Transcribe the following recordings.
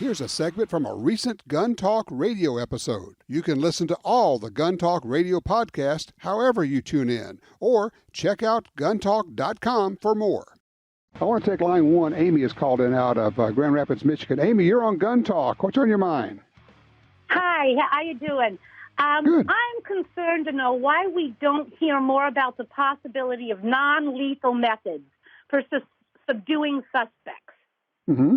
Here's a segment from a recent Gun Talk radio episode. You can listen to all the Gun Talk radio podcasts however you tune in, or check out guntalk.com for more. I want to take line one. Amy is called in out of Grand Rapids, Michigan. Amy, you're on Gun Talk. What's on your mind? Hi, how you doing? Good. I'm concerned to know why we don't hear more about the possibility of non-lethal methods for subduing suspects. Mm-hmm.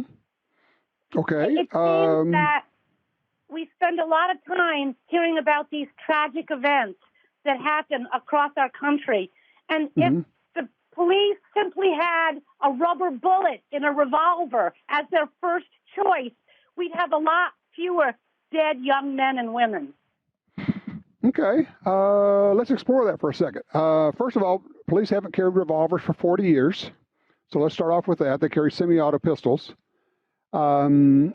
Okay. It seems that we spend a lot of time hearing about these tragic events that happen across our country. And if the police simply had a rubber bullet in a revolver as their first choice, we'd have a lot fewer dead young men and women. Okay. Let's explore that for a second. First of all, police haven't carried revolvers for 40 years. So let's start off with that. They carry semi-auto pistols. The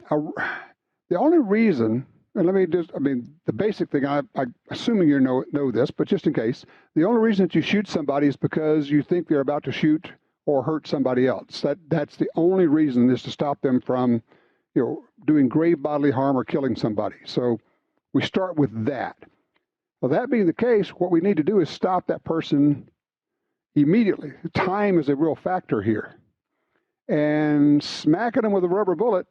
only reason, and the basic thing, I'm assuming you know this, but just in case, the only reason that you shoot somebody is because you think they're about to shoot or hurt somebody else. That's the only reason, is to stop them from, doing grave bodily harm or killing somebody. So we start with that. Well, that being the case, what we need to do is stop that person immediately. Time is a real factor here. And smacking them with a rubber bullet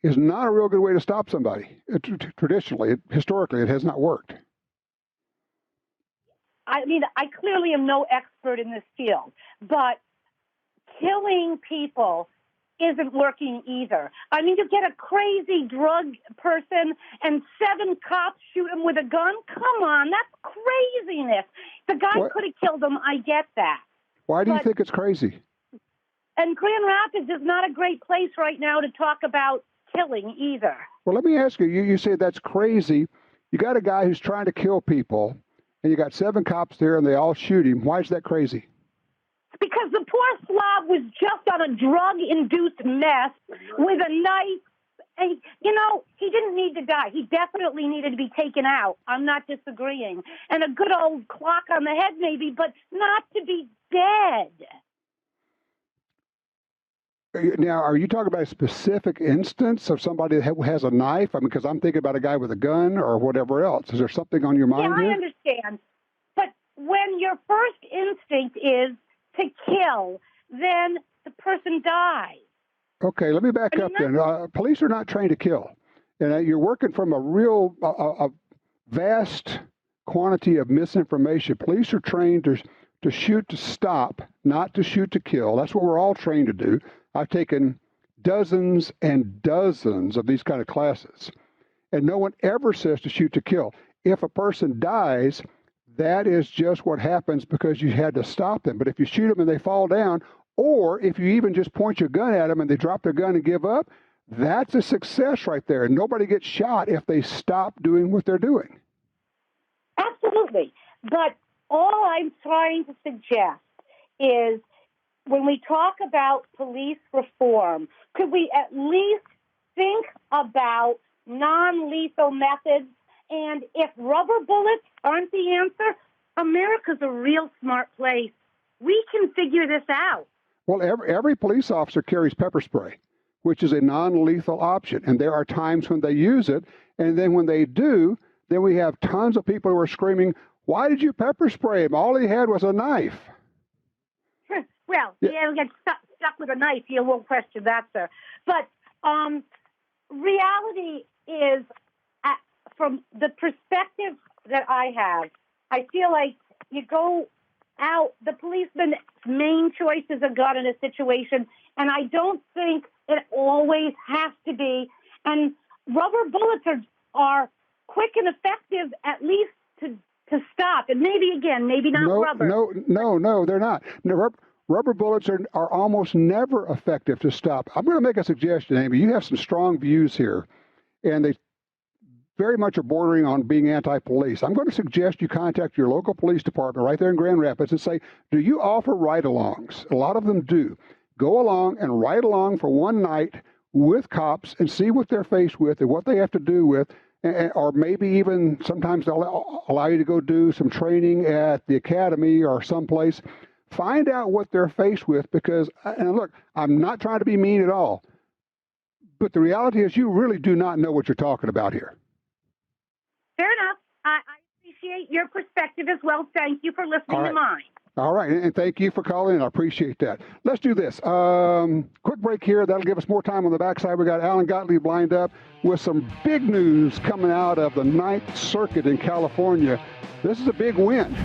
is not a real good way to stop somebody. Historically, it has not worked. I mean, I clearly am no expert in this field, but killing people isn't working either. I mean, you get a crazy drug person and 7 cops shoot him with a gun? Come on, that's craziness. The guy could have killed him, I get that. Why do you think it's crazy? And Grand Rapids is not a great place right now to talk about killing either. Well, let me ask you, you say that's crazy. You got a guy who's trying to kill people, and you got 7 cops there, and they all shoot him. Why is that crazy? Because the poor slob was just on a drug-induced mess with a knife. And, he didn't need to die. He definitely needed to be taken out. I'm not disagreeing. And a good old clock on the head maybe, but not to be dead. Now, are you talking about a specific instance of somebody that has a knife? Because I'm thinking about a guy with a gun or whatever else. Is there something on your mind here? I understand. But when your first instinct is to kill, then the person dies. Okay, let me back up then. Police are not trained to kill. And you're working from a real vast quantity of misinformation. Police are trained to shoot to stop, not to shoot to kill. That's what we're all trained to do. I've taken dozens and dozens of these kind of classes, and no one ever says to shoot to kill. If a person dies, that is just what happens because you had to stop them. But if you shoot them and they fall down, or if you even just point your gun at them and they drop their gun and give up, that's a success right there. And nobody gets shot if they stop doing what they're doing. Absolutely. But all I'm trying to suggest is, when we talk about police reform, could we at least think about non-lethal methods? And if rubber bullets aren't the answer, America's a real smart place. We can figure this out. Well, every police officer carries pepper spray, which is a non-lethal option. And there are times when they use it. And then when they do, then we have tons of people who are screaming, "Why did you pepper spray him? All he had was a knife." Well, he'll get stuck with a knife. You won't question that, sir. But reality is, from the perspective that I have, I feel like you go out, the policeman's main choice is a gun in a situation, and I don't think it always has to be. And rubber bullets are quick and effective, at least to stop. And maybe not rubber. No, they're not. No, rubber bullets are almost never effective to stop. I'm going to make a suggestion, Amy. You have some strong views here, and they very much are bordering on being anti-police. I'm going to suggest you contact your local police department right there in Grand Rapids and say, do you offer ride-alongs? A lot of them do. Go along and ride along for one night with cops and see what they're faced with and what they have to do with, or maybe even sometimes they'll allow you to go do some training at the academy or someplace. Find out what they're faced with, because, and look, I'm not trying to be mean at all, but the reality is you really do not know what you're talking about here. Fair enough. I appreciate your perspective as well. Thank you for listening to mine. All right, and thank you for calling in. I appreciate that. Let's do this. Quick break here. That'll give us more time on the backside. We got Alan Gottlieb lined up with some big news coming out of the Ninth Circuit in California. This is a big win.